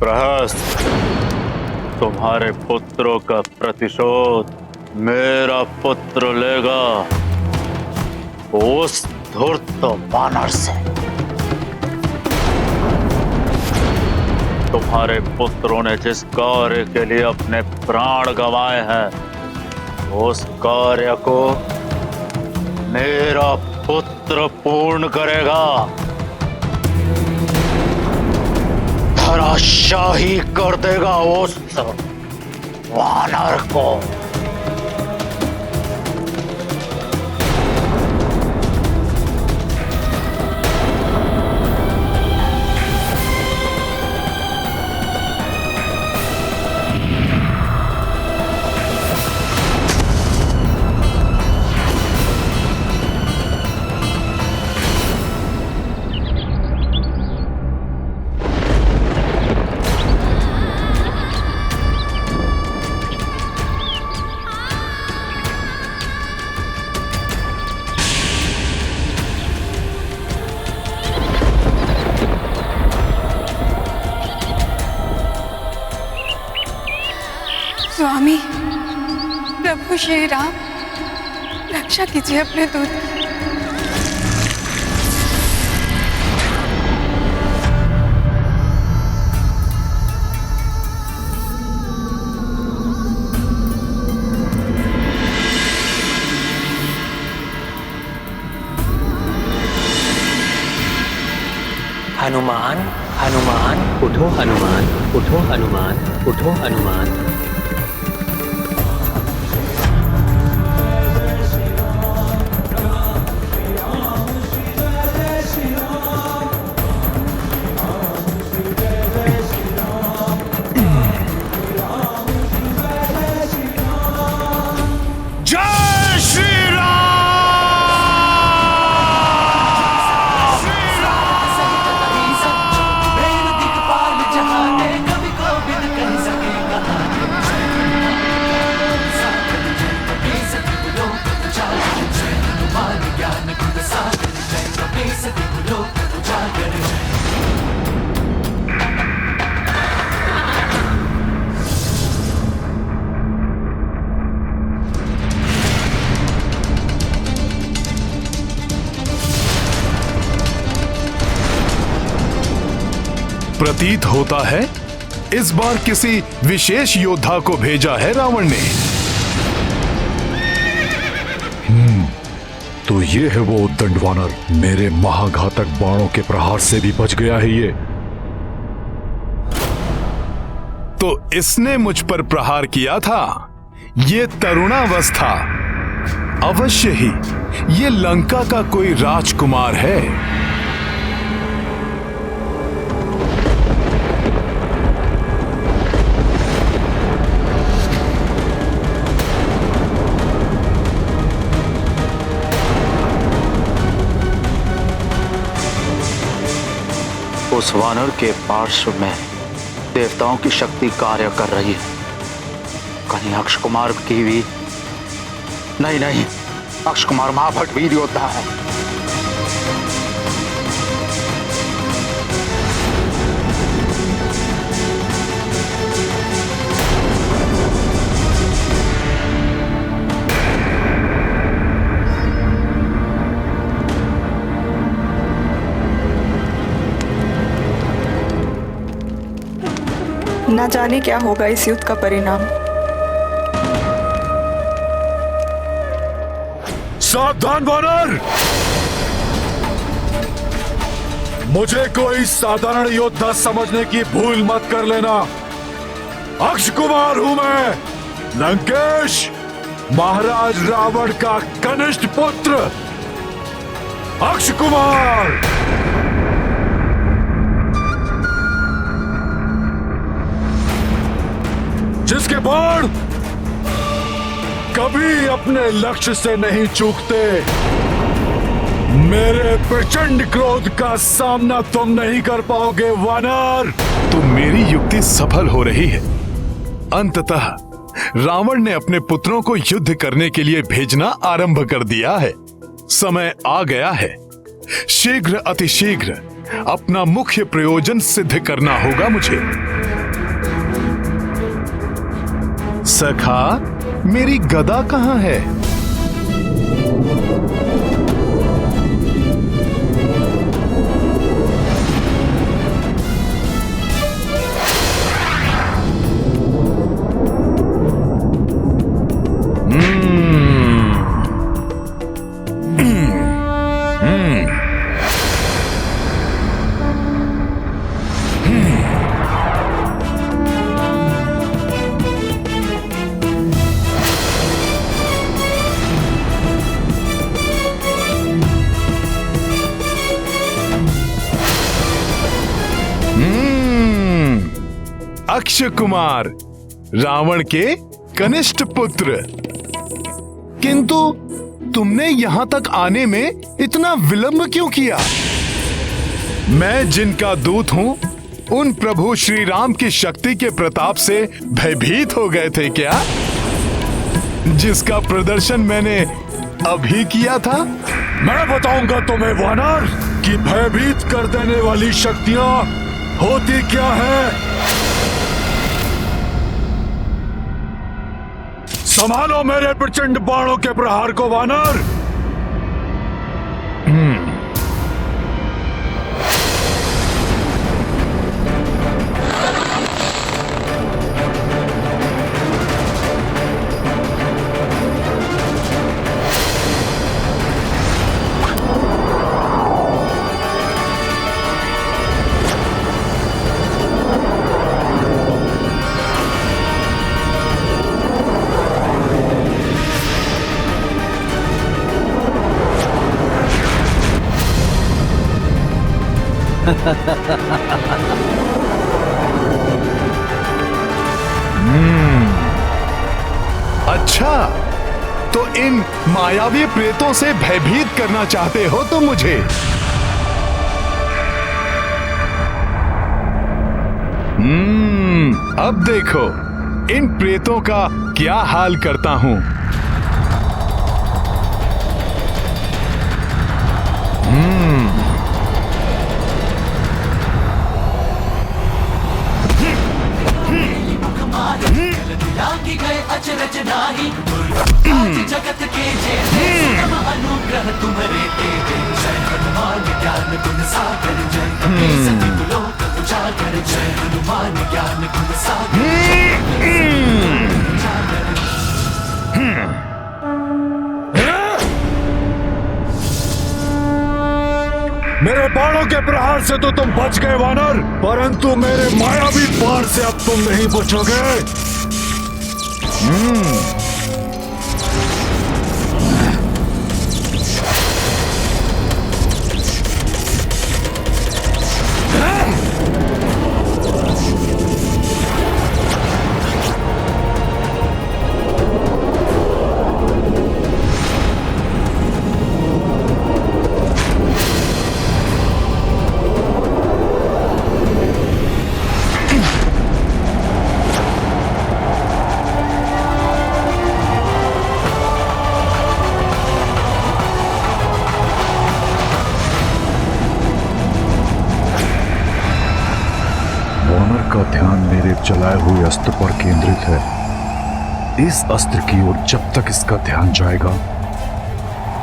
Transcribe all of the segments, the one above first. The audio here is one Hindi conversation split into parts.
प्रहस्त, तुम्हारे पुत्रों का प्रतिशोध मेरा पुत्र लेगा, उस धूर्त वानर से। तुम्हारे पुत्रों ने जिस कार्य के लिए अपने प्राण गंवाए हैं, उस कार्य को मेरा पुत्र पूर्ण करेगा। धराशाही कर देगा उस वानर को। स्वामी, प्रभु श्री राम, रक्षा कीजिए अपने दूत की। हनुमान, हनुमान, उठो हनुमान, उठो हनुमान, उठो हनुमान। प्रतीत होता है इस बार किसी विशेष योद्धा को भेजा है रावण ने। तो ये है वो उद्दंड वानर, मेरे महाघातक बाणों के प्रहार से भी बच गया है ये। तो इसने मुझ पर प्रहार किया था। ये तरुणावस्था, अवश्य ही ये लंका का कोई राजकुमार है। उस वानर के पार्श्व में देवताओं की शक्ति कार्य कर रही है। कहीं अक्ष कुमार की भी नहीं, अक्ष कुमार महाभट वीर योद्धा है। न जाने क्या होगा इस युद्ध का परिणाम। सावधान वानर, मुझे कोई साधारण योद्धा समझने की भूल मत कर लेना। अक्ष कुमार हूं मैं, लंकेश, महाराज रावण का कनिष्ठ पुत्र अक्ष कुमार। जिसके बाण कभी अपने लक्ष्य से नहीं चूकते। मेरे प्रचंड क्रोध का सामना तुम नहीं कर पाओगे वानर। तो मेरी युक्ति सफल हो रही है। अंततः रावण ने अपने पुत्रों को युद्ध करने के लिए भेजना आरंभ कर दिया है। समय आ गया है। शीघ्र अतिशीघ्र अपना मुख्य प्रयोजन सिद्ध करना होगा मुझे। सखा, मेरी गदा कहाँ है? अक्षय कुमार, रावण के कनिष्ठ पुत्र। किंतु तुमने यहां तक आने में इतना विलंब क्यों किया? मैं जिनका दूत हूं, उन प्रभु श्री राम की शक्ति के प्रताप से भयभीत हो गए थे क्या? जिसका प्रदर्शन मैंने अभी किया था। मैं बताऊंगा तुम्हें वानर कि भयभीत कर देने वाली शक्तियां होती क्या है। संभालो मेरे प्रचंड बाणों के प्रहार को वानर। अच्छा, तो इन मायावी प्रेतों से भयभीत करना चाहते हो तो मुझे। अब देखो इन प्रेतों का क्या हाल करता हूं। अचरज नाही आज जगत के जेते अनुग्रह तुम्हारे तेजे जय हनुमान ज्ञान गुण सागर जय सती लोक उजागर जय हनुमान ज्ञान गुण सागर। मेरे बाणों के प्रहार से तो तुम बच गए वानर, परंतु मेरे मायावी बाण से अब तुम नहीं बचोगे। का ध्यान मेरे चलाए हुए अस्त्र पर केंद्रित है। इस अस्त्र की ओर जब तक इसका ध्यान जाएगा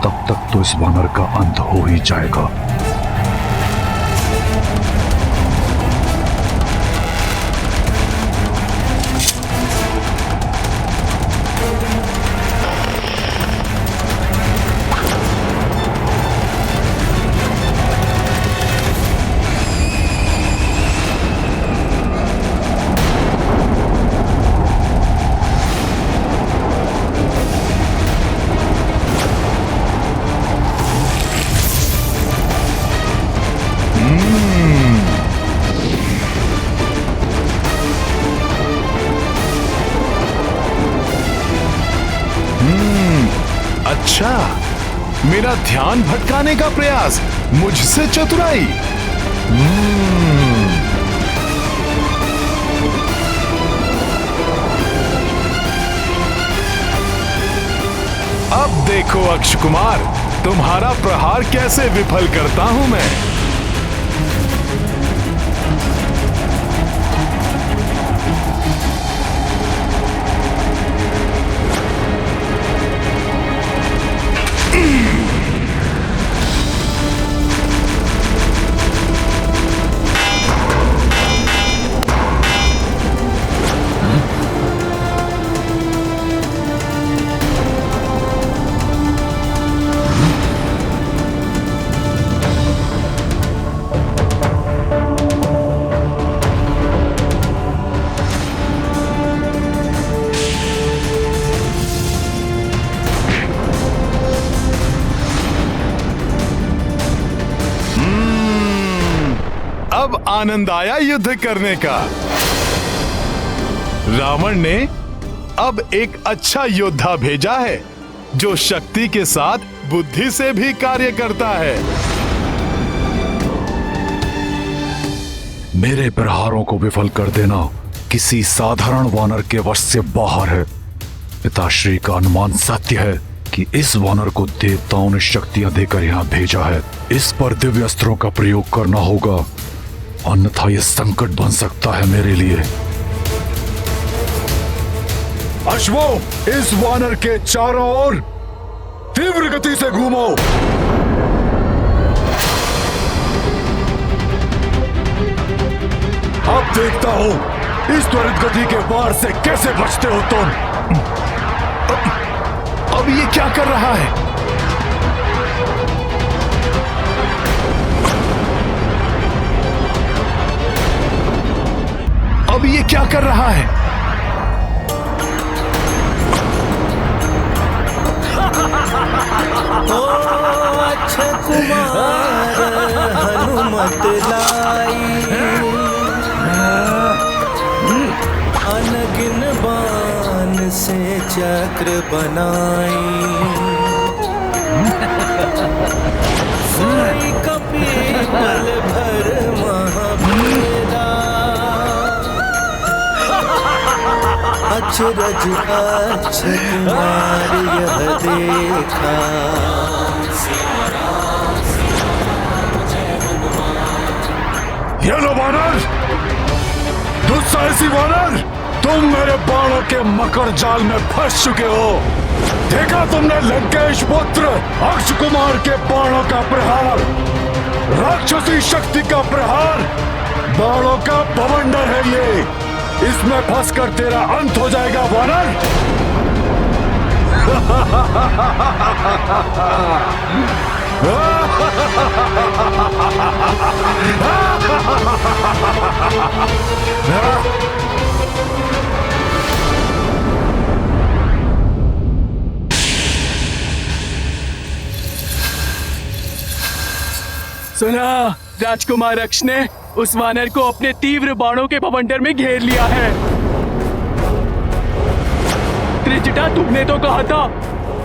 तब तक तो इस वानर का अंत हो ही जाएगा। अच्छा, मेरा ध्यान भटकाने का प्रयास, मुझसे चतुराई। अब देखो अक्षय कुमार, तुम्हारा प्रहार कैसे विफल करता हूं मैं। अब आनंद आया युद्ध करने का। रावण ने अब एक अच्छा योद्धा भेजा है जो शक्ति के साथ बुद्धि से भी कार्य करता है। मेरे प्रहारों को विफल कर देना किसी साधारण वानर के वश से बाहर है। पिताश्री का अनुमान सत्य है कि इस वानर को देवताओं ने शक्तियां देकर यहाँ भेजा है। इस पर दिव्य अस्त्रों का प्रयोग करना होगा, अन्यथा यह संकट बन सकता है मेरे लिए। अश्वो, इस वानर के चारों ओर तीव्र गति से घूमो। अब देखता हूं इस त्वरित गति के वार से कैसे बचते हो तुम। अब ये क्या कर रहा है? अब ये क्या कर रहा है? ओ अच्छा कुमार हनुमत लाई, अनगिन बाण से चक्र बनाई, सोई कपीपल भर महावीरा, अचरज अच्छ कुमार यह देखा। ये लो वानर, दुस्साहसी वानर, तुम मेरे बाणों के मकर जाल में फंस चुके हो। देखा तुमने लंकेश पुत्र अक्ष कुमार के बाणों का प्रहार, राक्षसी शक्ति का प्रहार, बाणों का बवंडर है ये। इसमें फंसकर तेरा अंत हो जाएगा वानर। सुना, राजकुमार अक्ष ने उस वानर को अपने तीव्र बाणों के बवंडर में घेर लिया है। त्रिजटा, तुमने तो कहा था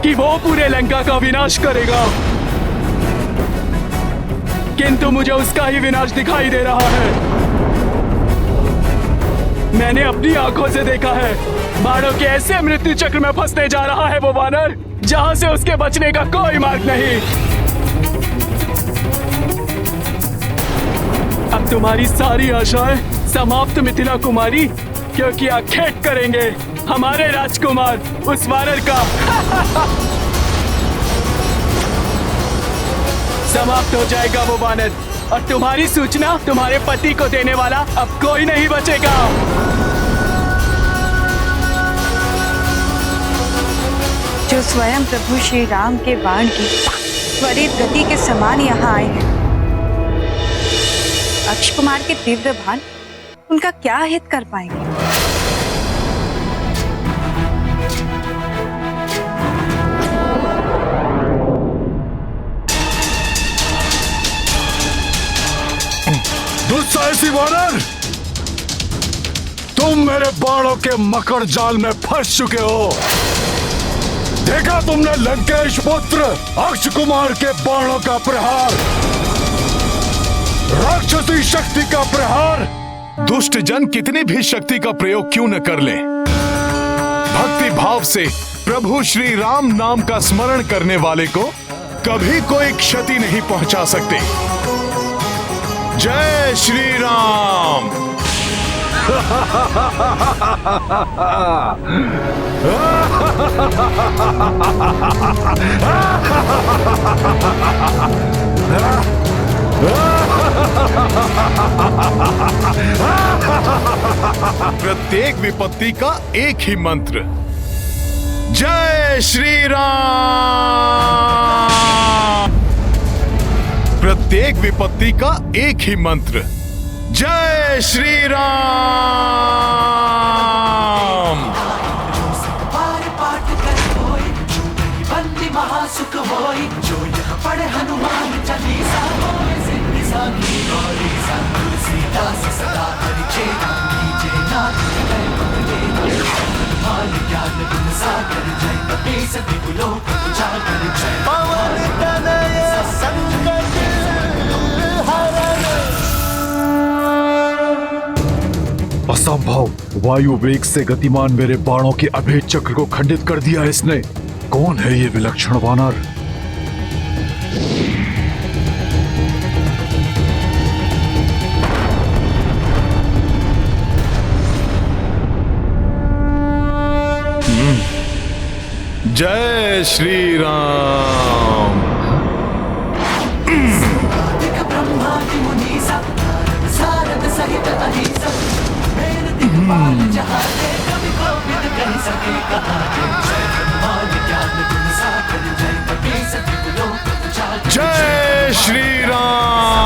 कि वो पूरे लंका का विनाश करेगा, किंतु मुझे उसका ही विनाश दिखाई दे रहा है। मैंने अपनी आंखों से देखा है, बाणों के ऐसे मृत्यु चक्र में फंसने जा रहा है वो वानर, जहां से उसके बचने का कोई मार्ग नहीं। अब तुम्हारी सारी आशाएं समाप्त मिथिला कुमारी, क्योंकि आखेट करेंगे हमारे राजकुमार उस वानर का। समाप्त हो जाएगा वो वानर, और तुम्हारी सूचना तुम्हारे पति को देने वाला अब कोई नहीं बचेगा। जो स्वयं प्रभु श्री राम के बाण की त्वरित गति के समान यहाँ आए हैं, अक्ष कुमार के तीव्र बाण उनका क्या हित कर पाएंगे? दुस्साहसी वानर, तुम मेरे बाणों के मकर जाल में फंस चुके हो। देखा तुमने लंकेश पुत्र अक्ष कुमार के बाणों का प्रहार, राक्षसी शक्ति का प्रहार। दुष्ट जन कितनी भी शक्ति का प्रयोग क्यों न कर ले, भक्ति भाव से प्रभु श्री राम नाम का स्मरण करने वाले को कभी कोई क्षति नहीं पहुंचा सकते। जय श्री राम। प्रत्येक विपत्ति का एक ही मंत्र, जय श्री राम। प्रत्येक विपत्ति का एक ही मंत्र, जय श्री राम। पार पाठ कर होई, जो नहीं बंदी महासुख होई, जो यह पढ़े हनुमान चालीसा होई, सिद्धि साखी गौरी सा तुलसी सागर जय कपी सती लोक उजागर जय पवन तनय संकट हरण असंभव। वायु वेग से गतिमान मेरे बाणों के अभेद चक्र को खंडित कर दिया इसने। कौन है ये विलक्षण वानर? जय श्री राम। दिख ब्रह्मादि मुनीसा नारद सारद सहित अहिसा मेरे दिखपाल जहाते कवि कोविद कह सके कहाते जय हनुमान ज्ञान गुण सागर जय कपी सती लोक उजागर जय श्री राम।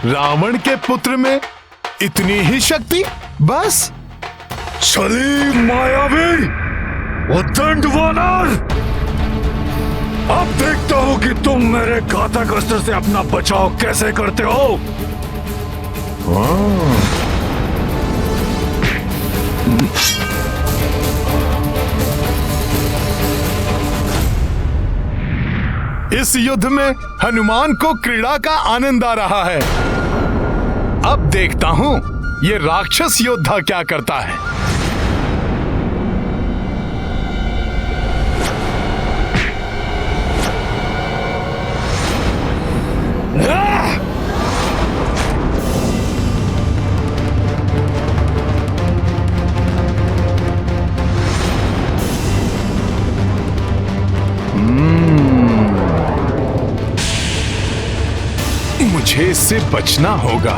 रावण के पुत्र में इतनी ही शक्ति? बस? चली मायावी उद्दंड वानर, अब देखता हूं कि तुम मेरे घातक अस्त्र से अपना बचाव कैसे करते हो। इस युद्ध में हनुमान को क्रीड़ा का आनंद आ रहा है। अब देखता हूं ये राक्षस योद्धा क्या करता है। मुझे इससे बचना होगा।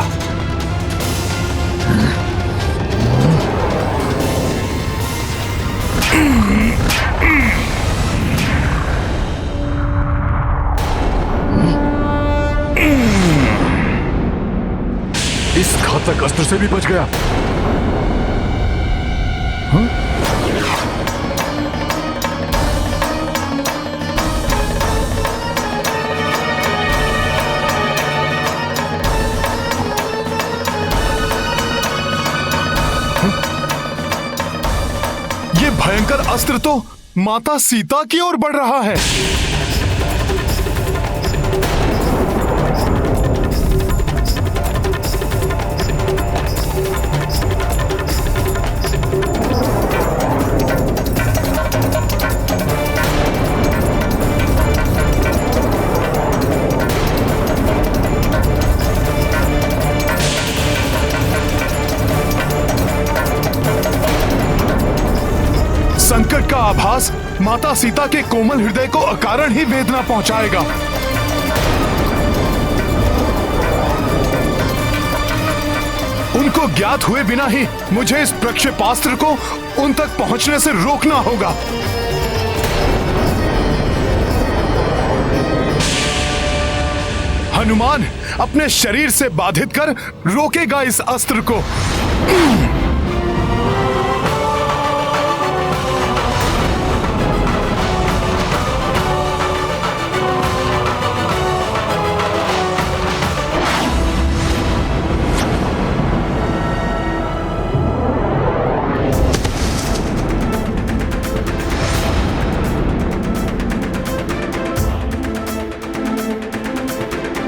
इस घातक अस्त्र से भी बच गया। ये भयंकर अस्त्र तो माता सीता की ओर बढ़ रहा है। संकट का आभास माता सीता के कोमल हृदय को अकारण ही वेदना पहुंचाएगा। उनको ज्ञात हुए बिना ही मुझे इस प्रक्षेपास्त्र को उन तक पहुंचने से रोकना होगा। हनुमान अपने शरीर से बाधित कर रोकेगा इस अस्त्र को।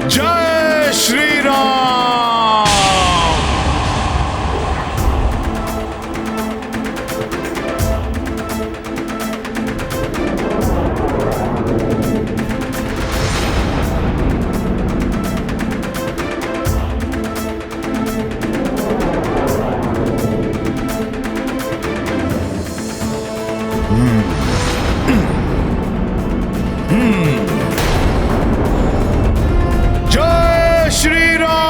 जय श्री राम। जय श्री राम।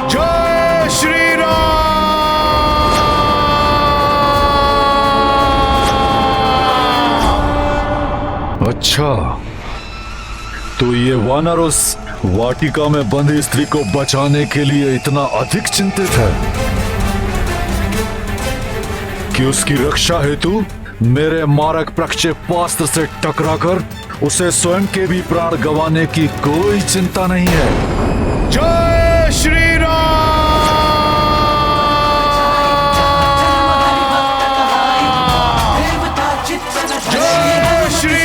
जय श्री राम। अच्छा, तो ये वानर उस वाटिका में बंदी स्त्री को बचाने के लिए इतना अधिक चिंतित है कि उसकी रक्षा हेतु मेरे मारक प्रक्षेपास्त्र से टकराकर उसे स्वयं के भी प्राण गंवाने की कोई चिंता नहीं है। जय श्री राम। जय श्री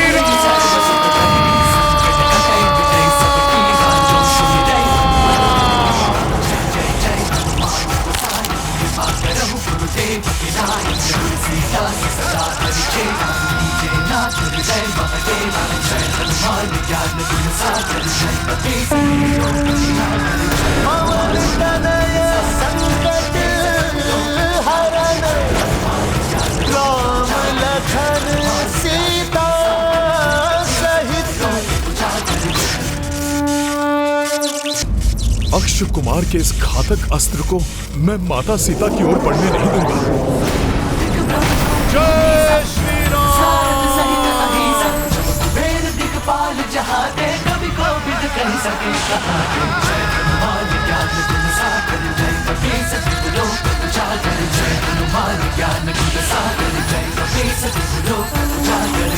पवन तनय संकट हरण राम लखन सीता सहित। अक्षय कुमार के इस घातक अस्त्र को मैं माता सीता की ओर बढ़ने नहीं दूंगा। जय श्री दिखपाल जहाँ दे कभी को भी कर सके जय हनुमान ज्ञान गुण सागर जय कपीस लोक उजागर जय हनुमान ज्ञान गुण सागर जय कपीस लोक उजागर।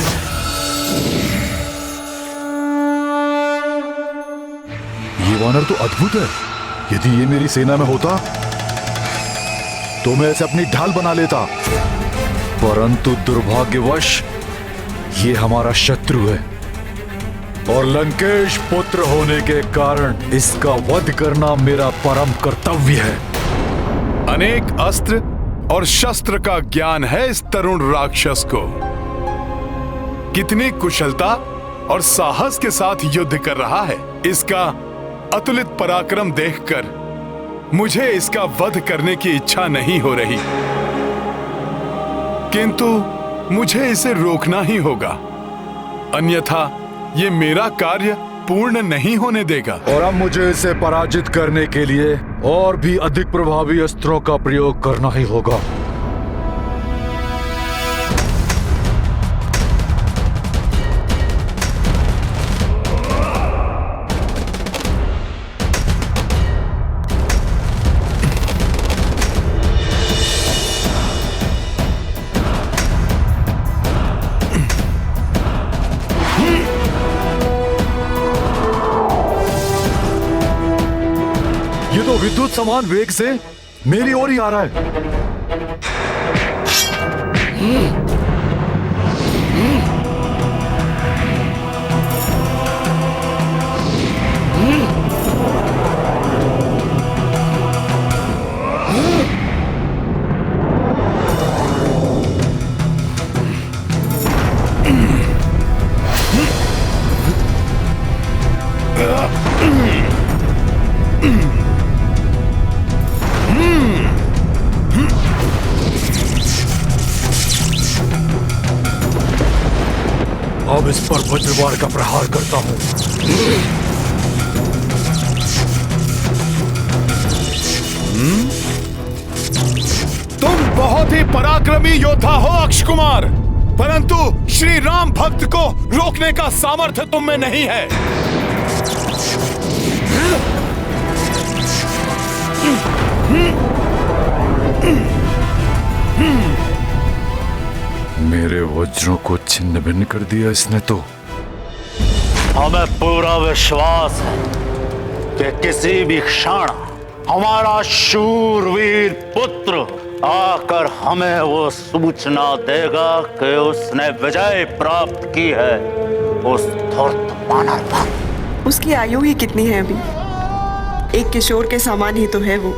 ये वानर तो अद्भुत है। यदि ये मेरी सेना में होता तो मैं इसे अपनी ढाल बना लेता, परंतु दुर्भाग्यवश ये हमारा शत्रु है और लंकेश पुत्र होने के कारण इसका वध करना मेरा परम कर्तव्य है। अनेक अस्त्र और शस्त्र का ज्ञान है इस तरुण राक्षस को। कितनी कुशलता और साहस के साथ युद्ध कर रहा है। इसका अतुलित पराक्रम देखकर मुझे इसका वध करने की इच्छा नहीं हो रही, किंतु मुझे इसे रोकना ही होगा, अन्यथा ये मेरा कार्य पूर्ण नहीं होने देगा। और अब मुझे इसे पराजित करने के लिए और भी अधिक प्रभावी अस्त्रों का प्रयोग करना ही होगा। ये तो विद्युत समान वेग से मेरी ओर ही आ रहा है। अब इस पर वज्रवार का प्रहार करता हूं। तुम बहुत ही पराक्रमी योद्धा हो अक्षय कुमार, परंतु श्री राम भक्त को रोकने का सामर्थ्य तुम में नहीं है। मेरे वज्रों को छिन्न भिन्न कर दिया इसने तो। हमें पूरा विश्वास है कि किसी भी क्षण हमारा शूरवीर पुत्र आकर हमें वो सूचना देगा कि उसने विजय प्राप्त की है उस धूर्त वानर पर। उसकी आयु ही कितनी है अभी? एक किशोर के समान ही तो है वो।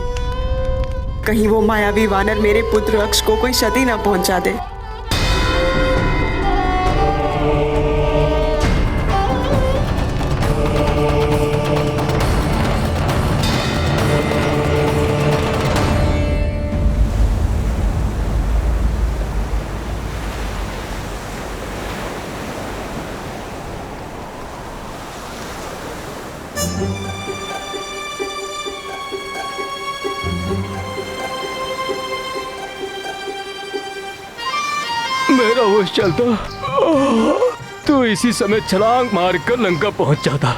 कहीं वो मायावी वानर मेरे पुत्र अक्ष को कोई क्षति ना पहुंचा दे। मेरा होश चलता तो इसी समय छलांग मारकर लंका पहुंच जाता।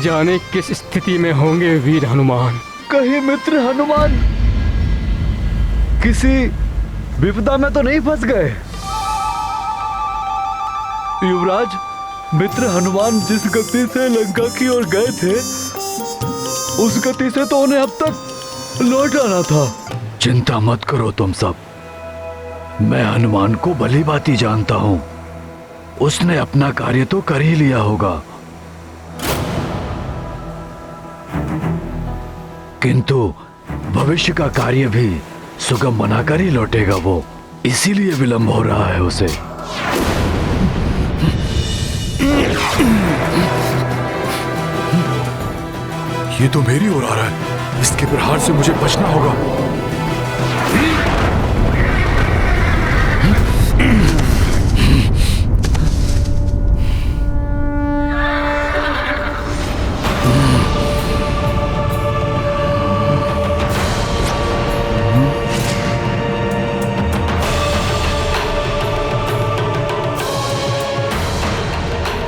जाने किस स्थिति में होंगे वीर हनुमान। कहीं मित्र हनुमान किसी विपदा में तो नहीं फंस गए? युवराज, मित्र हनुमान जिस गति से लंका की ओर गए थे, उस गति से तो उन्हें अब तक लौट आना था। चिंता मत करो तुम सब, मैं हनुमान को भली भांति जानता हूं। उसने अपना कार्य तो कर ही लिया होगा, किंतु भविष्य का कार्य भी सुगम बनाकर ही लौटेगा वो, इसीलिए विलंब हो रहा है उसे। ये तो मेरी ओर आ रहा है, इसके प्रहार से मुझे बचना होगा।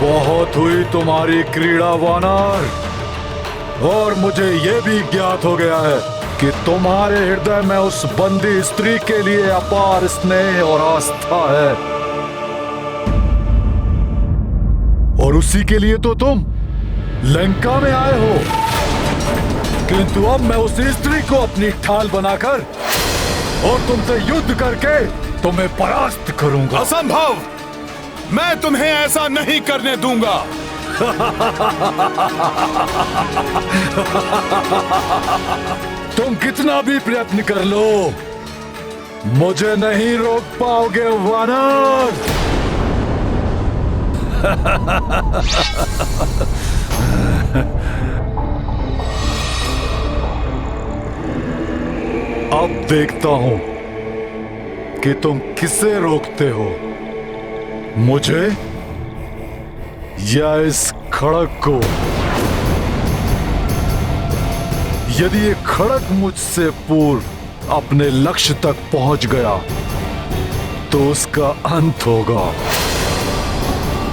बहुत हुई तुम्हारी क्रीड़ा वानर, और मुझे यह भी ज्ञात हो गया है कि तुम्हारे हृदय में उस बंदी स्त्री के लिए अपार स्नेह और आस्था है, और उसी के लिए तो तुम लंका में आए हो। किंतु अब मैं उस स्त्री को अपनी ढाल बनाकर और तुमसे युद्ध करके तुम्हें परास्त करूंगा। असंभव, मैं तुम्हें ऐसा नहीं करने दूंगा। तुम कितना भी प्रयत्न कर लो, मुझे नहीं रोक पाओगे वानर। अब देखता हूं कि तुम किसे रोकते हो, मुझे या इस खड़क को। यदि ये खड़क मुझसे पूर्व अपने लक्ष्य तक पहुंच गया तो उसका अंत होगा।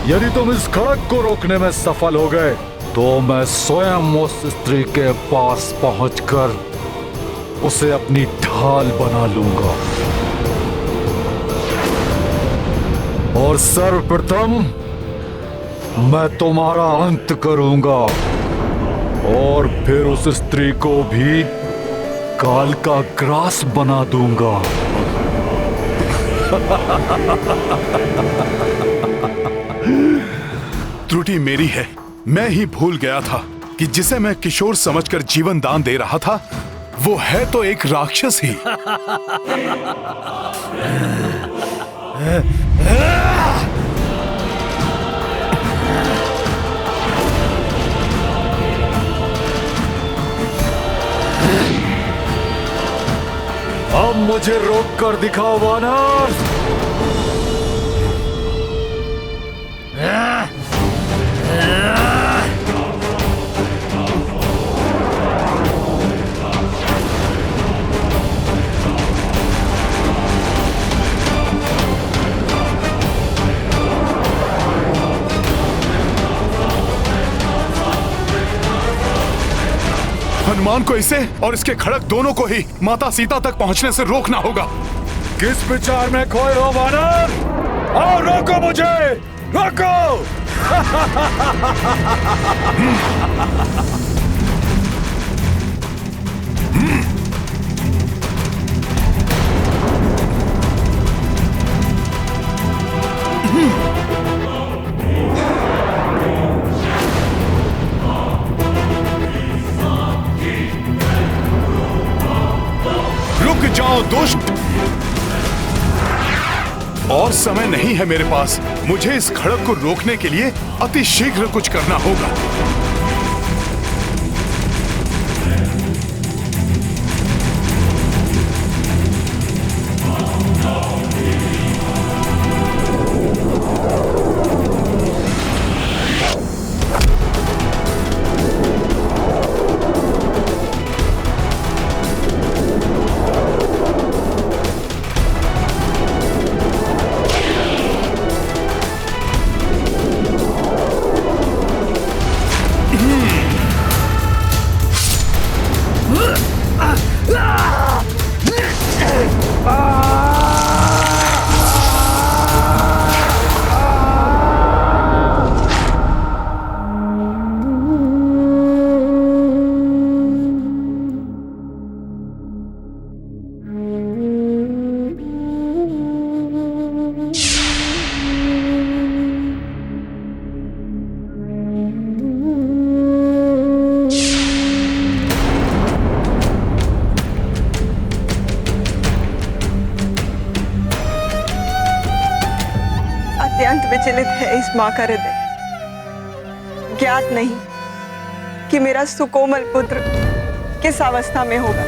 यदि तुम इस खड़क को रोकने में सफल हो गए तो मैं स्वयं उस स्त्री के पास पहुंचकर उसे अपनी ढाल बना लूंगा, और सर्वप्रथम मैं तुम्हारा अंत करूंगा, और फिर उस स्त्री को भी काल का ग्रास बना दूंगा। त्रुटि मेरी है, मैं ही भूल गया था कि जिसे मैं किशोर समझकर जीवन दान दे रहा था वो है तो एक राक्षस ही। अब मुझे रोक कर दिखाओ वानर। हनुमान को इसे और इसके खड़क दोनों को ही माता सीता तक पहुंचने से रोकना होगा। किस विचार में खोए हो वानर? आओ रोको मुझे, रोको। रुक जाओ दुष्ट, और समय नहीं है मेरे पास। मुझे इस खड़क को रोकने के लिए अति शीघ्र कुछ करना होगा। विचलित है इस माँ का हृदय। ज्ञात नहीं कि मेरा सुकोमल पुत्र किस अवस्था में होगा,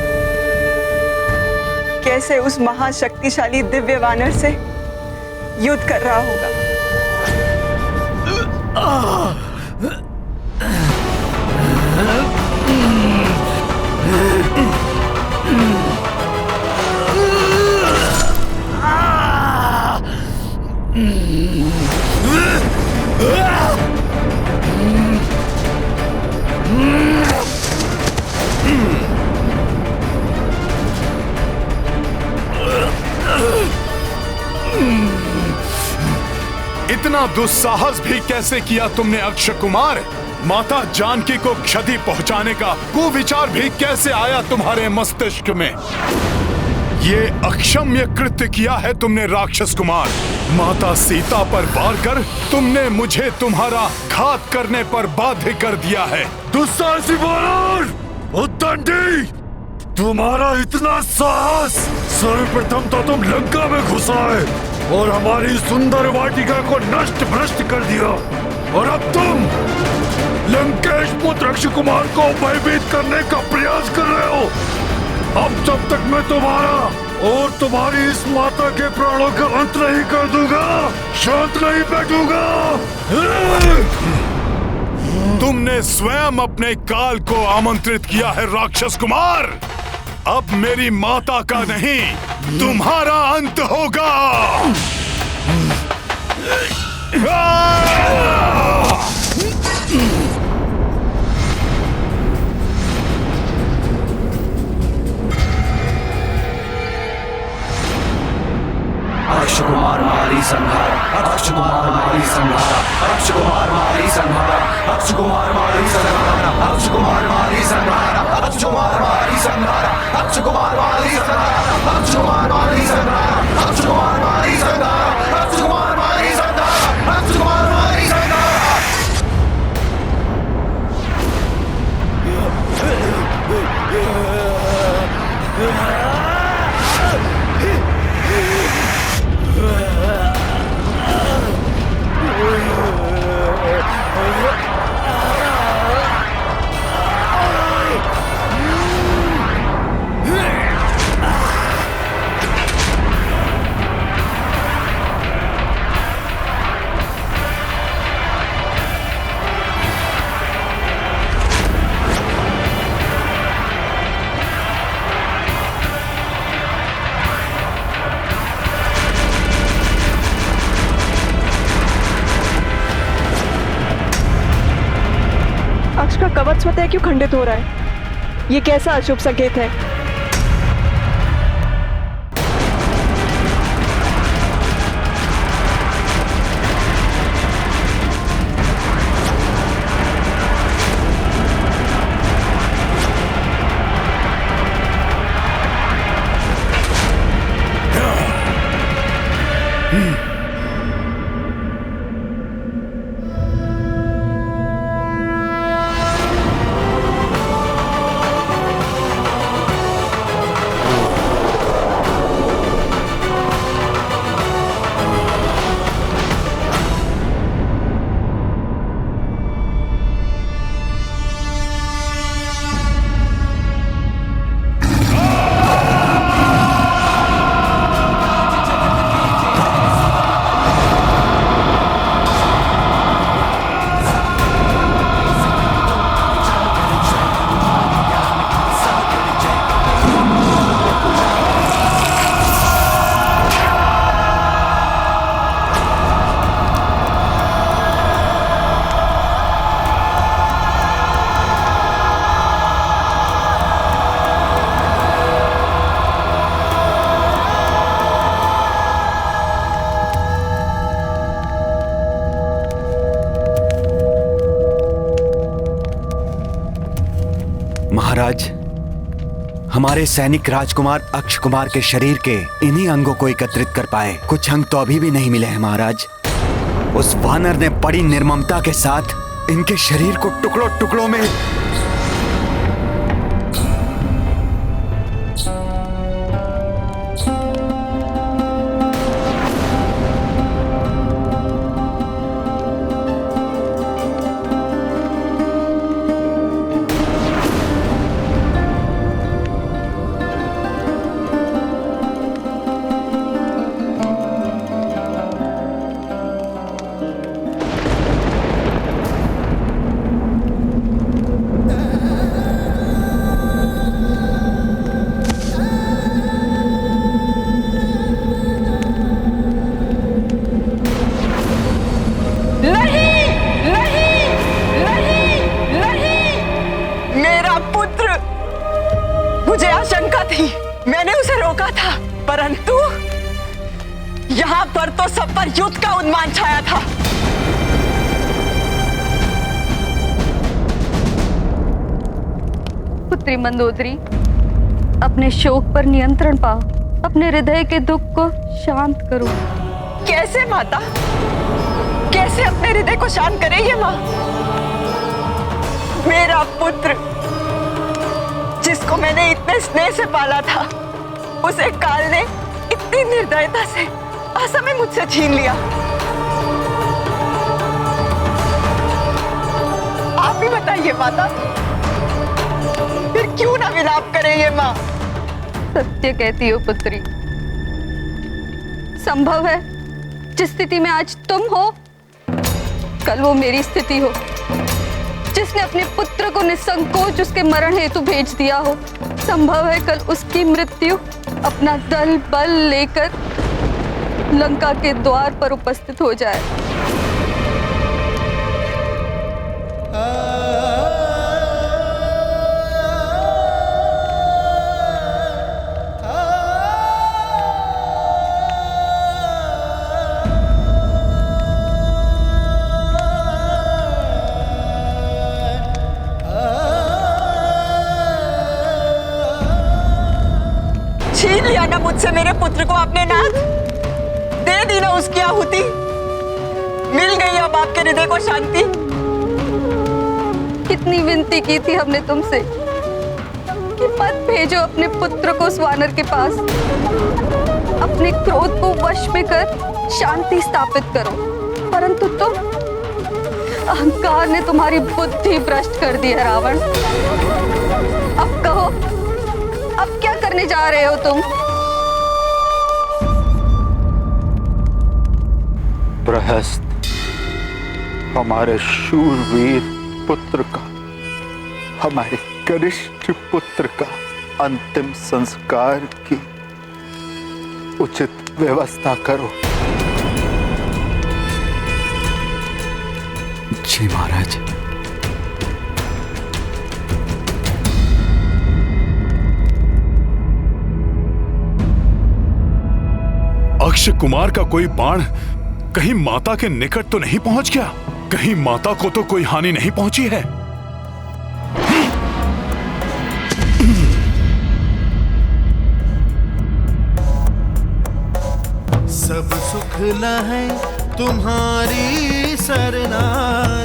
कैसे उस महाशक्तिशाली दिव्य वानर से युद्ध कर रहा होगा। इतना दुस्साहस भी कैसे किया तुमने अक्षय कुमार? माता जानकी को क्षति पहुंचाने का कुविचार भी कैसे आया तुम्हारे मस्तिष्क में? ये अक्षम्य कृत्य किया है तुमने राक्षस कुमार। माता सीता पर वार कर तुमने मुझे तुम्हारा घात करने पर बाध्य कर दिया है। दुस्साहसी वानर, उद्दंडी, तुम्हारा इतना साहस! सर्वप्रथम तो तुम लंका में घुसा है और हमारी सुंदर वाटिका को नष्ट भ्रष्ट कर दिया, और अब तुम लंकेश पुत्र अक्षय कुमार को भयभीत करने का प्रयास कर रहे हो। अब जब तक मैं तुम्हारा और तुम्हारी इस माता के प्राणों का अंत नहीं कर दूंगा, शांत नहीं बैठूंगा। तुमने स्वयं अपने काल को आमंत्रित किया है राक्षस कुमार। अब मेरी माता का नहीं, तुम्हारा अंत होगा। अक्षय कुमार मारी संहार, अक्षय कुमार मारी संहार, अक्षय कुमार मारी संहार, अक्षय कुमार मारी संहार, अक्षय कुमार मारी संहार, अक्षय कुमार मारी संहार, अक्षय कुमार मारी संहार, अक्षय कुमार मारी संहार, अक्षय कुमार मारी संहार, अक्षय कुमार मारी संहार, अक्षय कुमार मारी संहार। अक्ष का कवच स्वतः क्यों खंडित हो रहा है? ये कैसा अशुभ संकेत है? महाराज, हमारे सैनिक राजकुमार अक्षय कुमार के शरीर के इन्हीं अंगों को एकत्रित कर पाए। कुछ अंग तो अभी भी नहीं मिले हैं महाराज। उस वानर ने बड़ी निर्ममता के साथ इनके शरीर को टुकड़ों टुकड़ों में थी, मैंने उसे रोका था, परंतु यहाँ पर तो सब पर युद्ध का उन्माद छाया था। पुत्री मंदोदरी, अपने शोक पर नियंत्रण पाओ, अपने हृदय के दुख को शांत करो। कैसे माता, कैसे अपने हृदय को शांत करे ये माँ? मेरा पुत्र जिसको मैंने इतने स्नेह से पाला था, उसे काल ने इतनी निर्दयता से असमय मुझसे छीन लिया। आप ही बताइए माता, फिर क्यों ना विलाप करे ये माँ? सत्य कहती हो पुत्री। संभव है जिस स्थिति में आज तुम हो, कल वो मेरी स्थिति हो। जिसने अपने पुत्र को निसंकोच उसके मरण हेतु भेज दिया हो, संभव है कल उसकी मृत्यु अपना दल बल लेकर लंका के द्वार पर उपस्थित हो जाए। छीन लिया ना मुझसे मेरे पुत्र को आपने नाथ, दे दी ना उसकी आहुति, मिल गई अब आपके हृदय को शांति। कितनी विनती की थी हमने तुमसे कि मत भेजो अपने पुत्र को उस वानर के पास, अपने क्रोध को वश में कर शांति स्थापित करो, परंतु तुम, अहंकार ने तुम्हारी बुद्धि भ्रष्ट कर दी है रावण। अब कहो, अब क्या करने जा रहे हो तुम? प्रहस्त हमारे शूरवीर पुत्र का, हमारे कनिष्ठ पुत्र का अंतिम संस्कार की उचित व्यवस्था करो। जी महाराज। अक्षय कुमार का कोई बाण कहीं माता के निकट तो नहीं पहुंच गया? कहीं माता को तो कोई हानि नहीं पहुंची है? सब सुख लहै तुम्हारी सरना,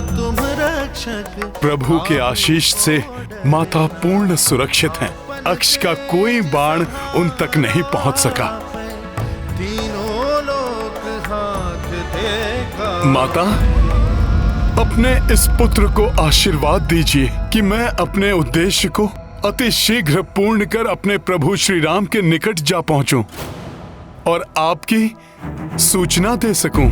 तुम रक्षक। प्रभु के आशीष से माता पूर्ण सुरक्षित हैं। अक्ष का कोई बाण उन तक नहीं पहुंच सका। तीनों लोक हाथ देखा। माता, अपने इस पुत्र को आशीर्वाद दीजिए कि मैं अपने उद्देश्य को अति शीघ्र पूर्ण कर अपने प्रभु श्री राम के निकट जा पहुंचूं और आपकी सूचना दे सकूं।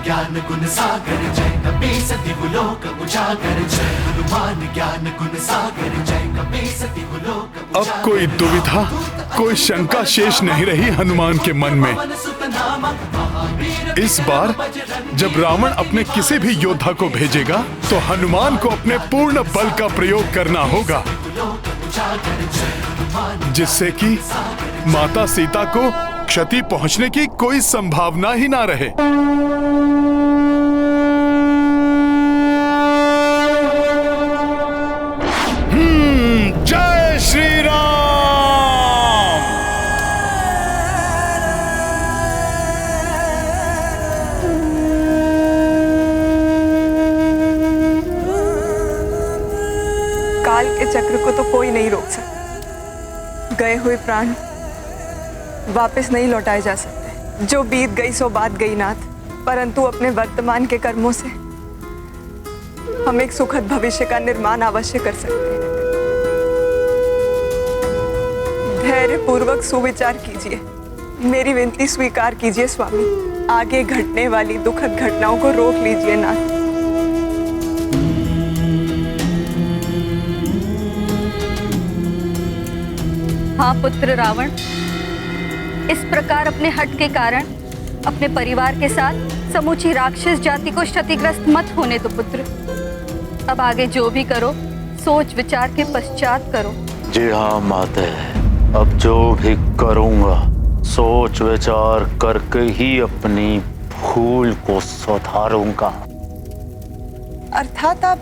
ज्ञान गुण सागर जय कपीस दिवलोक उजागर, जय हनुमान ज्ञान गुण सागर जय कपीस दिवलोक। अब कोई दुविधा, कोई शंका शेष नहीं रही हनुमान के मन में। इस बार जब रावण अपने किसी भी योद्धा को भेजेगा तो हनुमान को अपने पूर्ण बल का प्रयोग करना होगा, जिससे कि माता सीता को क्षति पहुंचने की कोई संभावना ही ना रहे। जय श्री राम। काल के चक्र को तो कोई नहीं रोक सकता। गए हुए प्राण वापस नहीं लौटाए जा सकते। जो बीत गई सो बात गई नाथ, परंतु अपने वर्तमान के कर्मों से हम एक सुखद भविष्य का निर्माण अवश्य कर सकते हैं। धैर्य पूर्वक सुविचार कीजिए, मेरी विनती स्वीकार कीजिए स्वामी। आगे घटने वाली दुखद घटनाओं को रोक लीजिए नाथ। हाँ पुत्र रावण, इस प्रकार अपने हट के कारण अपने परिवार के साथ समूची राक्षस जाति को क्षतिग्रस्त मत होने दो पुत्र। अब आगे जो भी करो सोच विचार के पश्चात करो। जी हाँ माते, अब जो भी करूंगा सोच विचार करके ही अपनी भूल को सुधारूंगा। अर्थात आप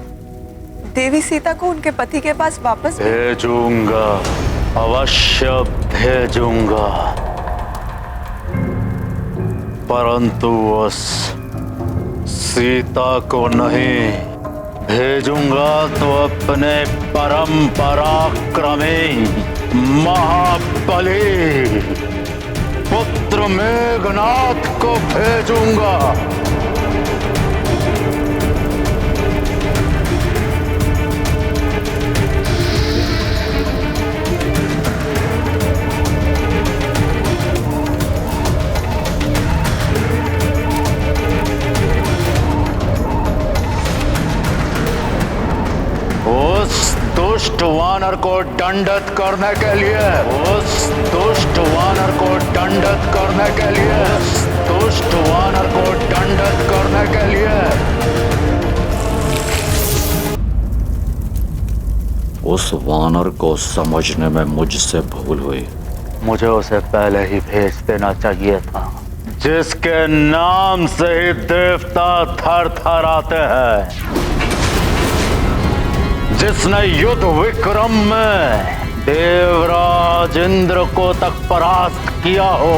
देवी सीता को उनके पति के पास वापस भेजूंगा, अवश्य भेजूंगा, परंतु उस सीता को नहीं भेजूंगा तो अपने परम पराक्रमी महाबली पुत्र मेघनाथ को भेजूंगा। उस दुष्ट वानर को दंडित करने के लिए, उस दुष्ट वानर को दंडित करने के लिए, उस दुष्ट वानर को दंडित करने के लिए उस वानर को समझने में मुझसे भूल हुई। मुझे उसे पहले ही भेज देना चाहिए था, जिसके नाम से ही देवता थर थर आते हैं, जिसने युद्ध विक्रम में देवराज इंद्र को तक परास्त किया हो,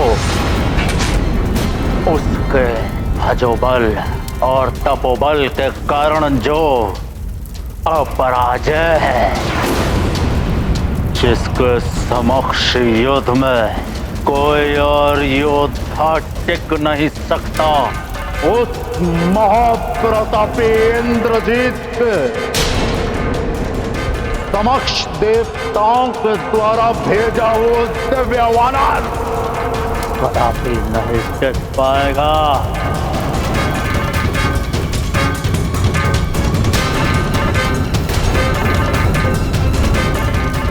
उसके भजोबल और तपोबल के कारण जो अपराजय है, जिसके समक्ष युद्ध में कोई और योद्धा टिक नहीं सकता, उस महाप्रतापी इंद्रजीत के समक्ष देवताओं के द्वारा भेजा वो दिव्य वानर कदापि नहीं टिक पाएगा।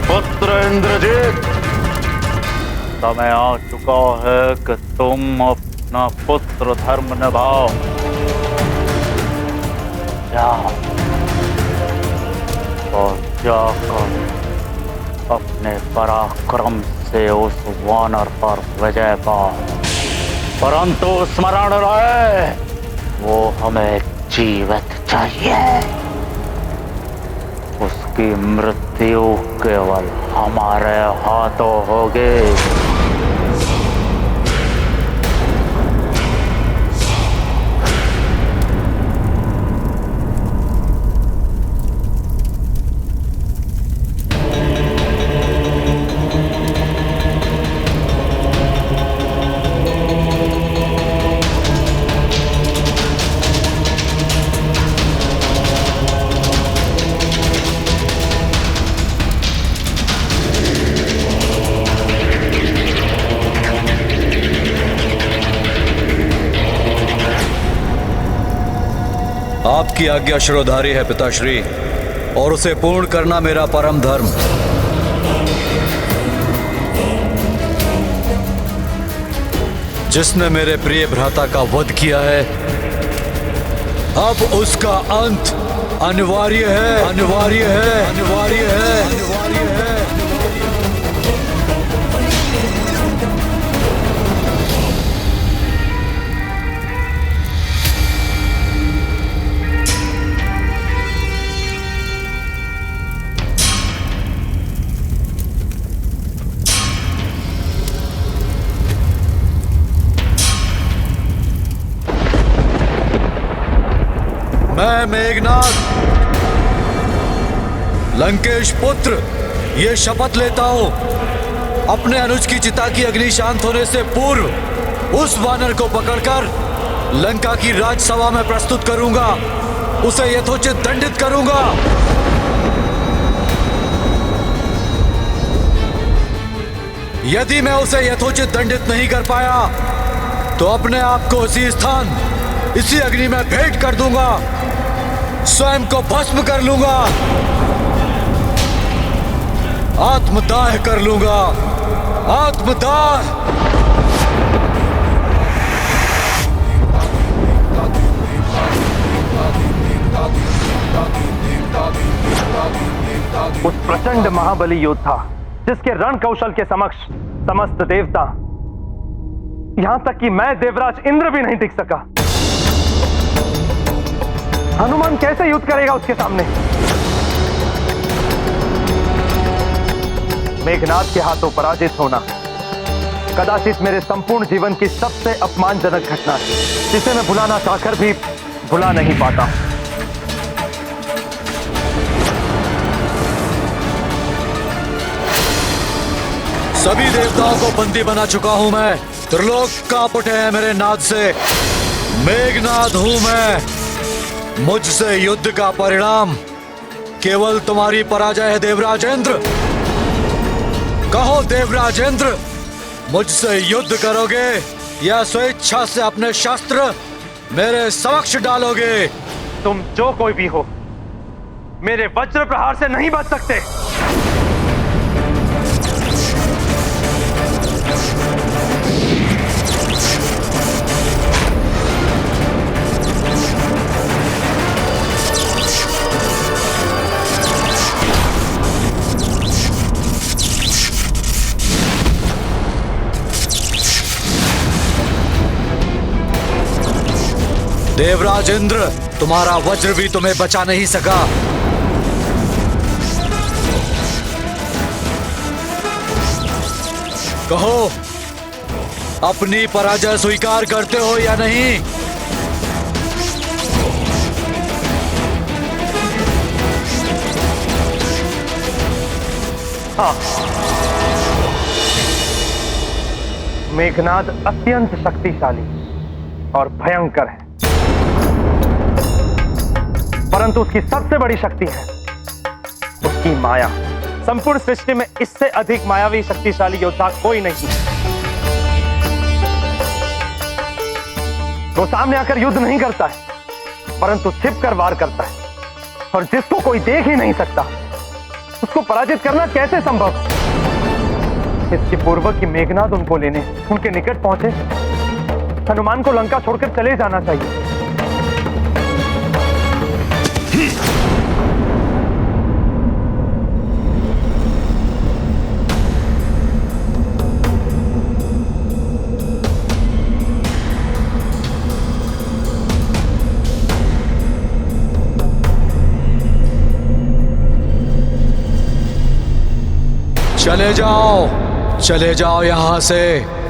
पुत्र इंद्रजीत, समय आ चुका है कि तुम अपना पुत्र धर्म निभाओ। जाओ और जाकर अपने पराक्रम से उस वानर पर विजय पाओ, परंतु स्मरण रहे वो हमें जीवित चाहिए। उसकी मृत्यु केवल हमारे हाथों होगी। आपकी आज्ञा शिरोधारी है पिताश्री, और उसे पूर्ण करना मेरा परम धर्म। जिसने मेरे प्रिय भ्राता का वध किया है, अब उसका अंत अनिवार्य है, अनिवार्य है, अनिवार्य है, अनिवार्य है। मैं मेघनाथ लंकेश पुत्र ये शपथ लेता हूं, अपने अनुज की चिता की अग्नि शांत होने से पूर्व उस वानर को पकड़कर लंका की राजसभा में प्रस्तुत करूंगा, उसे यथोचित दंडित करूंगा। यदि मैं उसे यथोचित दंडित नहीं कर पाया तो अपने आप को इसी स्थान, इसी अग्नि में भेंट कर दूंगा, स्वयं को भस्म कर लूंगा, आत्मदाह कर लूंगा। आत्मदाह। उस प्रचंड महाबली योद्धा जिसके रण कौशल के समक्ष समस्त देवता, यहां तक कि मैं देवराज इंद्र भी नहीं टिक सका। हनुमान कैसे युद्ध करेगा उसके सामने? मेघनाद के हाथों पराजित होना कदाचित मेरे संपूर्ण जीवन की सबसे अपमानजनक घटना है, जिसे मैं भुलाना चाहकर भी भुला नहीं पाता। सभी देवताओं को बंदी बना चुका हूं मैं। त्रिलोक कांप उठे हैं मेरे नाद से। मेघनाद हूं मैं। मुझसे युद्ध का परिणाम केवल तुम्हारी पराजय है देवराजेंद्र। कहो देवराजेंद्र, मुझसे युद्ध करोगे या स्वेच्छा से अपने शस्त्र मेरे समक्ष डालोगे? तुम जो कोई भी हो, मेरे वज्र प्रहार से नहीं बच सकते। देवराज इंद्र, तुम्हारा वज्र भी तुम्हें बचा नहीं सका। कहो, अपनी पराजय स्वीकार करते हो या नहीं? हाँ, मेघनाद अत्यंत शक्तिशाली और भयंकर है, परंतु उसकी सबसे बड़ी शक्ति है उसकी माया। संपूर्ण सृष्टि में इससे अधिक मायावी शक्तिशाली योद्धा कोई नहीं। वो सामने आकर युद्ध नहीं करता है, परंतु छिपकर वार करता है, और जिसको कोई देख ही नहीं सकता उसको पराजित करना कैसे संभव? इसके पूर्व कि मेघनाद उनको लेने उनके निकट पहुंचे, हनुमान को लंका छोड़कर चले जाना चाहिए। चले जाओ यहां से।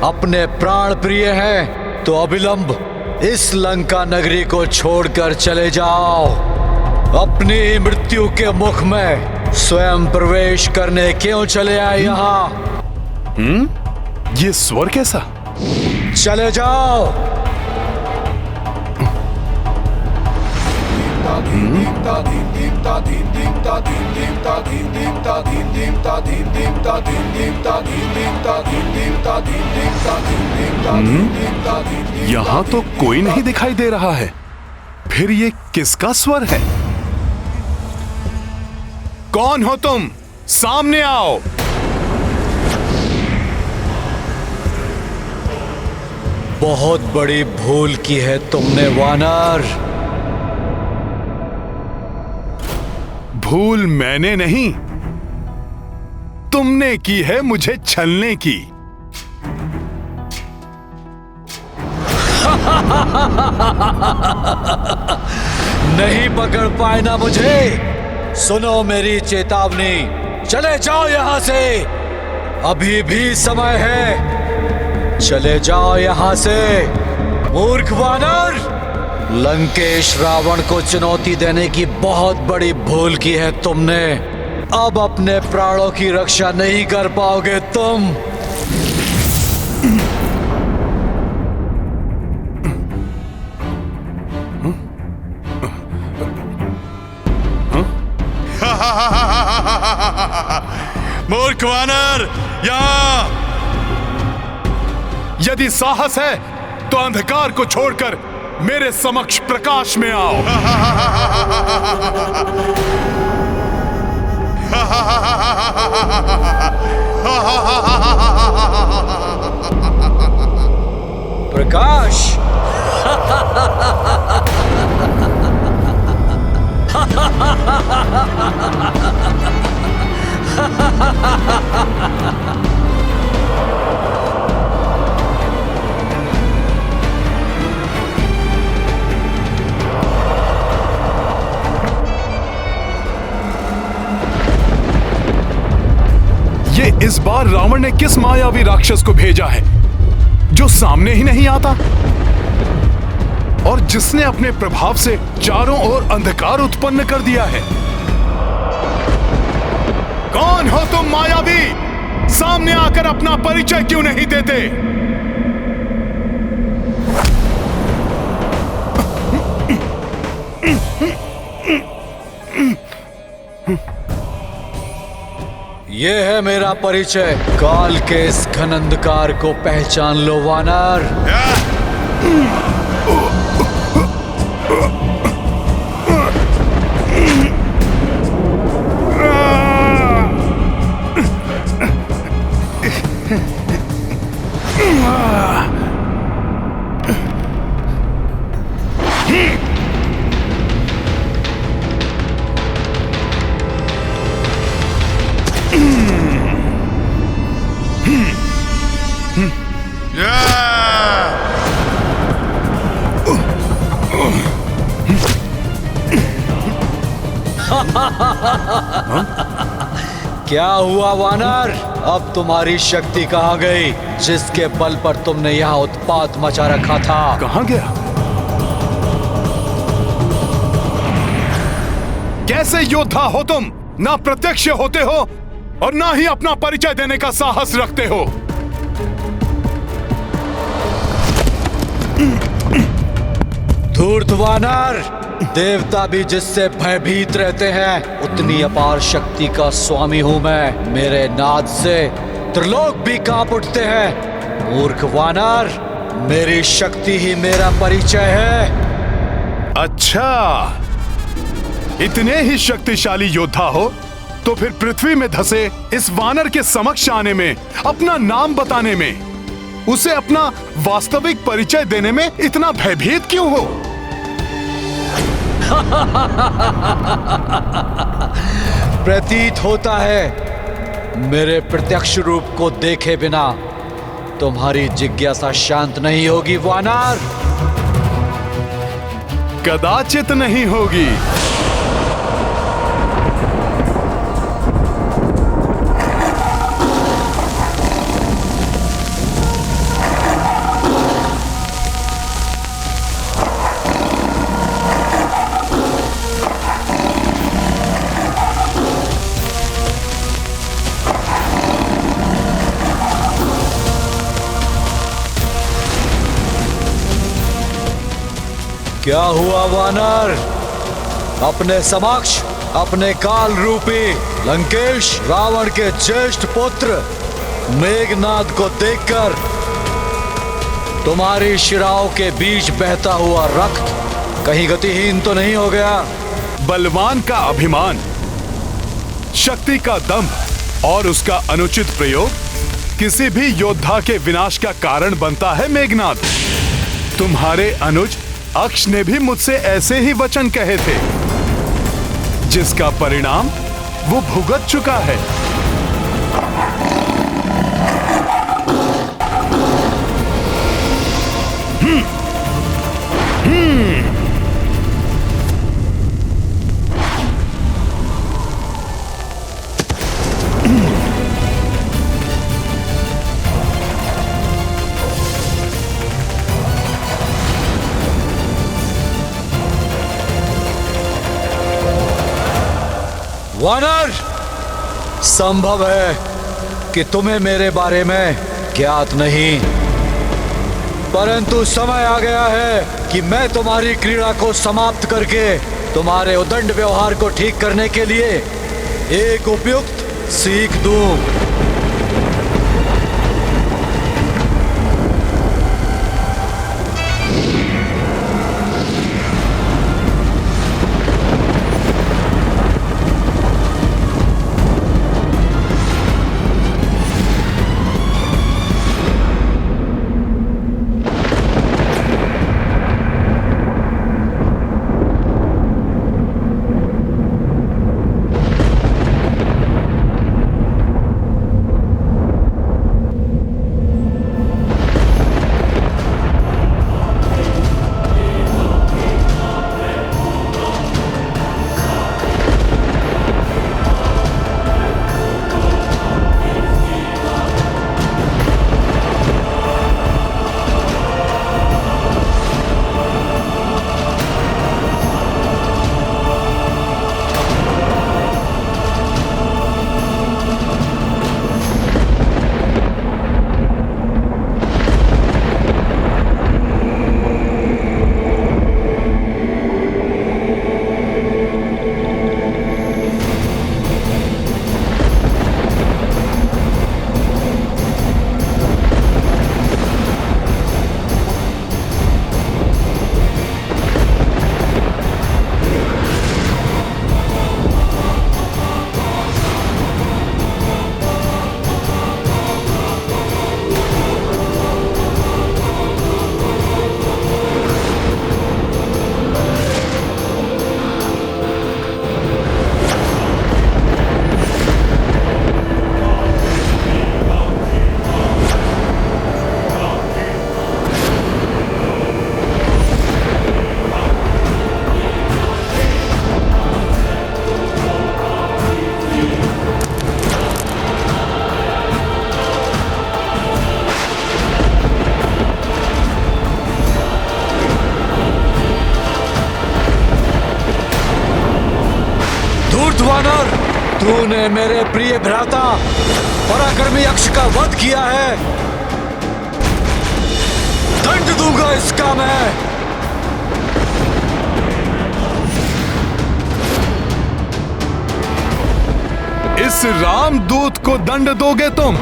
अपने प्राण प्रिय हैं तो अविलंब इस लंका नगरी को छोड़कर चले जाओ। अपनी मृत्यु के मुख में स्वयं प्रवेश करने क्यों चले आए यहाँ? ये स्वर कैसा? चले जाओ। यहाँ तो कोई नहीं दिखाई दे रहा है, फिर ये किसका स्वर है? कौन हो तुम? सामने आओ। बहुत बड़ी भूल की है तुमने वानर। भूल मैंने नहीं, तुमने की है मुझे छलने की। नहीं पकड़ पाए ना मुझे। सुनो मेरी चेतावनी, चले जाओ यहां से, अभी भी समय है। चले जाओ यहां से मूर्ख वानर। लंकेश रावण को चुनौती देने की बहुत बड़ी भूल की है तुमने। अब अपने प्राणों की रक्षा नहीं कर पाओगे तुम। मूर्ख वानर, यहाँ! यदि साहस है तो अंधकार को छोड़कर मेरे समक्ष प्रकाश में आओ। प्रकाश। ये इस बार रावण ने किस मायावी राक्षस को भेजा है जो सामने ही नहीं आता और जिसने अपने प्रभाव से चारों ओर अंधकार उत्पन्न कर दिया है? कौन हो तुम मायावी? सामने आकर अपना परिचय क्यों नहीं देते? ये है मेरा परिचय। काल के इस घन अंधकार को पहचान लो वानर। क्या हुआ वानर? अब तुम्हारी शक्ति कहाँ गई जिसके बल पर तुमने यहाँ उत्पात मचा रखा था? कहाँ गया? कैसे योद्धा हो तुम? ना प्रत्यक्ष होते हो और ना ही अपना परिचय देने का साहस रखते हो। धूर्त वानर, देवता भी जिससे भयभीत रहते हैं उतनी अपार शक्ति का स्वामी हूं मैं। मेरे नाद से त्रिलोक भी कांप उठते हैं। मूर्ख वानर, मेरी शक्ति ही मेरा परिचय है। अच्छा, इतने ही शक्तिशाली योद्धा हो तो फिर पृथ्वी में धसे इस वानर के समक्ष आने में, अपना नाम बताने में, उसे अपना वास्तविक परिचय देने में इतना भयभीत क्यों हो? प्रतीत होता है मेरे प्रत्यक्ष रूप को देखे बिना तुम्हारी जिज्ञासा शांत नहीं होगी वानर। कदाचित नहीं होगी। क्या हुआ वानर? अपने समक्ष अपने काल रूपी लंकेश रावण के ज्येष्ठ पुत्र मेघनाद को देखकर तुम्हारी शिराओं के बीच बहता हुआ रक्त कहीं गतिहीन तो नहीं हो गया? बलवान का अभिमान, शक्ति का दंभ और उसका अनुचित प्रयोग किसी भी योद्धा के विनाश का कारण बनता है मेघनाद। तुम्हारे अनुज अक्ष ने भी मुझसे ऐसे ही वचन कहे थे, जिसका परिणाम वो भुगत चुका है। वानर, संभव है कि तुम्हें मेरे बारे में ज्ञात नहीं, परंतु समय आ गया है कि मैं तुम्हारी क्रीड़ा को समाप्त करके तुम्हारे उदंड व्यवहार को ठीक करने के लिए एक उपयुक्त सीख दूं। तूने मेरे प्रिय भ्राता पराक्रमी अक्ष का वध किया है, दंड दूंगा इसका मैं। इस रामदूत को दंड दोगे तुम?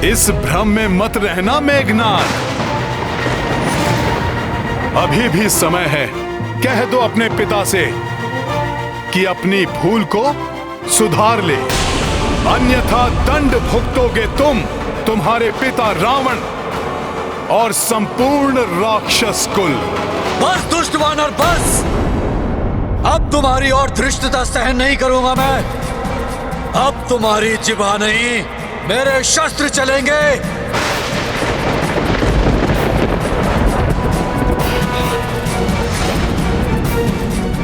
इस भ्रम में मत रहना मेघनाथ। अभी भी समय है, कह दो अपने पिता से कि अपनी भूल को सुधार ले, अन्यथा दंड भुगतोगे तुम, तुम्हारे पिता रावण और संपूर्ण राक्षस कुल। बस दुष्ट वानर बस, अब तुम्हारी और धृष्टता सहन नहीं करूंगा मैं। अब तुम्हारी जिभा नहीं, मेरे शस्त्र चलेंगे।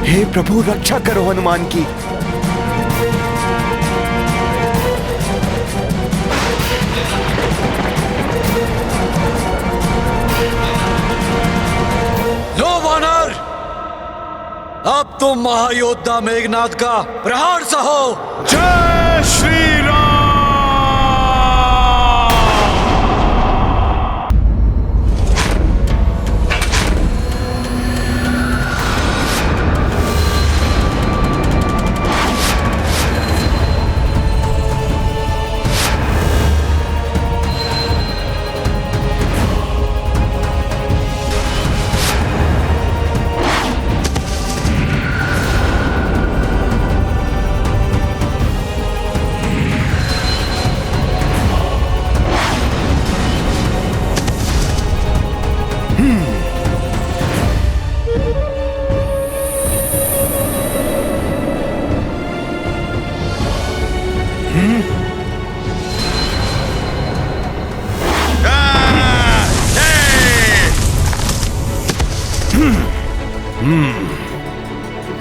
हे प्रभु, रक्षा करो हनुमान की। लो वानर, अब तुम महायोद्धा मेघनाथ का प्रहार सहो। जय श्री राम।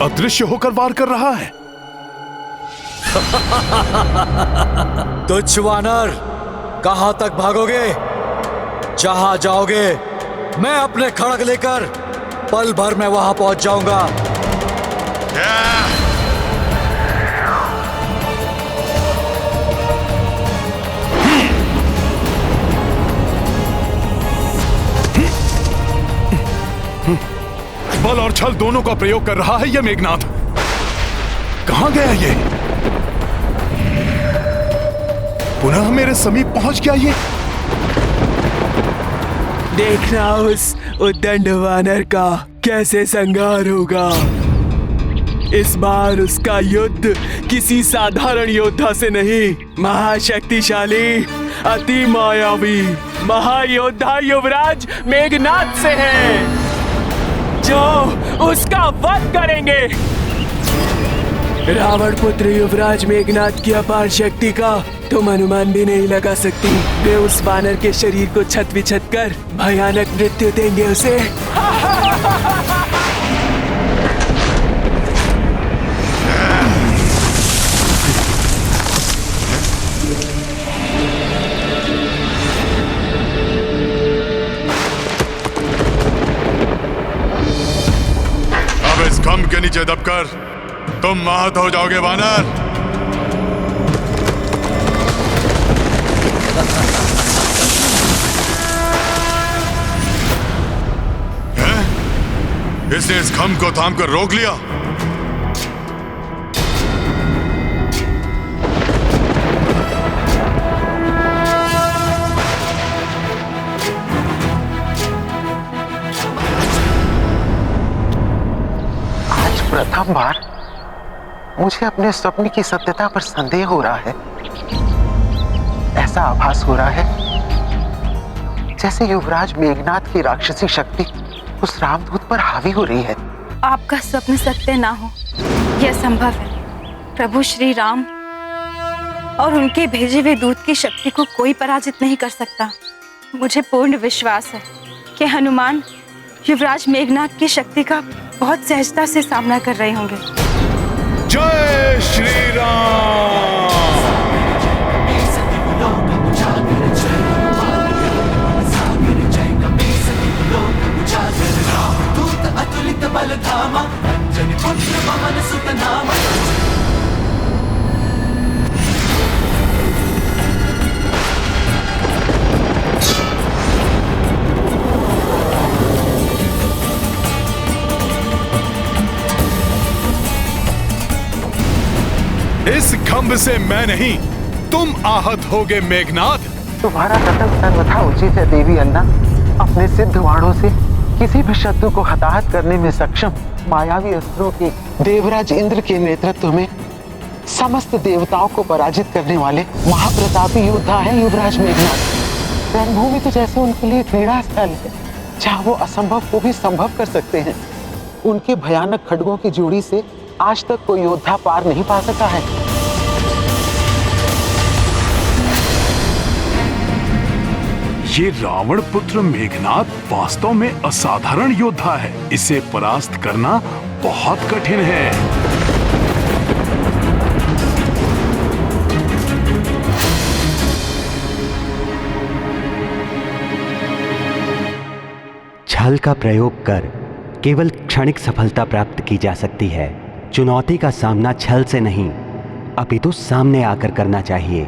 अदृश्य होकर वार कर रहा है। तुच्छ वानर, कहां तक भागोगे? जहां जाओगे मैं अपने खड़ग लेकर पल भर में वहां पहुंच जाऊंगा। बल और छल दोनों का प्रयोग कर रहा है यह मेघनाथ। कहां गया ये? पुनः मेरे समीप पहुंच गया ये। देखना उस उद्दंड वानर का कैसे संहार होगा। इस बार उसका युद्ध किसी साधारण योद्धा से नहीं, महाशक्तिशाली, अति मायावी महायोद्धा युवराज मेघनाथ से है, जो उसका वध करेंगे। रावण पुत्र युवराज मेघनाथ की अपार शक्ति का तुम अनुमान भी नहीं लगा सकती। वे उस वानर के शरीर को छत विछत कर भयानक मृत्यु देंगे उसे। अब इस खम्भ के नीचे दबकर तुम महत हो जाओगे वानर। इसने इस खम्भ को थाम कर रोक लिया। आज प्रथम बार मुझे अपने स्वप्न की सत्यता पर संदेह हो रहा है। ऐसा आभास हो रहा है जैसे युवराज मेघनाथ की राक्षसी शक्ति उस रामदूत पर हावी हो रही है। आपका स्वप्न सत्य ना हो यह संभव है। प्रभु श्री राम और उनके भेजे हुए दूत की शक्ति को कोई पराजित नहीं कर सकता। मुझे पूर्ण विश्वास है कि हनुमान युवराज मेघनाथ की शक्ति का बहुत सहजता से सामना कर रहे होंगे। जय श्री राम। अतुलित बल धामा, अंजनी पुत्र पवन सुत नामा। विलंब से मैं नहीं, तुम आहत होगे मेघनाद। तुम्हारा कथन सर्वथा उचित है देवी अन्ना। अपने सिद्ध बाणों से किसी भी शत्रु को हताहत करने में सक्षम मायावी अस्त्रों के देवराज इंद्र के नेतृत्व में समस्त देवताओं को पराजित करने वाले महाप्रतापी योद्धा हैं युवराज मेघनाद। रणभूमि तो जैसे उनके लिए क्रीड़ा स्थल है, जहाँ वो असंभव को भी संभव कर सकते हैं। उनके भयानक खड्गों की जोड़ी से आज तक कोई योद्धा पार नहीं पा सका है। ये रावण पुत्र मेघनाद वास्तव में असाधारण योद्धा है। इसे परास्त करना बहुत कठिन है। छल का प्रयोग कर केवल क्षणिक सफलता प्राप्त की जा सकती है। चुनौती का सामना छल से नहीं, अपितु सामने आकर करना चाहिए।